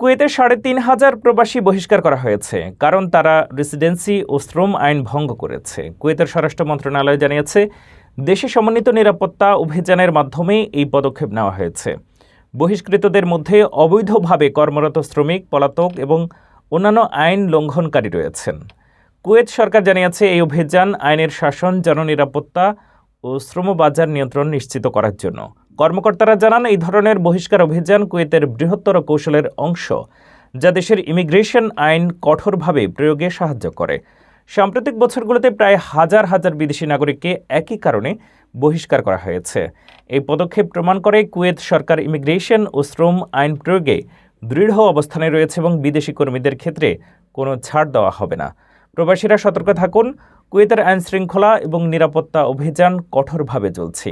কুয়েতে ৩,৫০০ প্রবাসী বহিষ্কার করা হয়েছে, কারণ তারা রেসিডেন্সি ও শ্রম আইন ভঙ্গ করেছে। কুয়েতের স্বরাষ্ট্র মন্ত্রণালয় জানিয়েছে, দেশে সমন্বিত নিরাপত্তা অভিযানের মাধ্যমে এই পদক্ষেপ নেওয়া হয়েছে। বহিষ্কৃতদের মধ্যে অবৈধভাবে কর্মরত শ্রমিক, পলাতক এবং অন্যান্য আইন লঙ্ঘনকারী রয়েছেন। কুয়েত সরকার জানিয়েছে, এই অভিযান আইনের শাসন, জননিরাপত্তা ও শ্রমবাজার নিয়ন্ত্রণ নিশ্চিত করার জন্য। কর্মকর্তারা জানান, এই ধরনের বহিষ্কার অভিযান কুয়েতের বৃহত্তর কৌশলের অংশ, যা দেশের ইমিগ্রেশন আইন কঠোরভাবে প্রয়োগে সাহায্য করে। সাম্প্রতিক বছরগুলোতে প্রায় হাজার হাজার বিদেশি নাগরিককে একই কারণে বহিষ্কার করা হয়েছে। এই পদক্ষেপ প্রমাণ করে কুয়েত সরকার ইমিগ্রেশন ও শ্রম আইন প্রয়োগে দৃঢ় অবস্থানে রয়েছে এবং বিদেশি কর্মীদের ক্ষেত্রে কোনো ছাড় দেওয়া হবে না। প্রবাসীরা সতর্ক থাকুন, কুয়েতের আইন শৃঙ্খলা এবং নিরাপত্তা অভিযান কঠোরভাবে চলছে।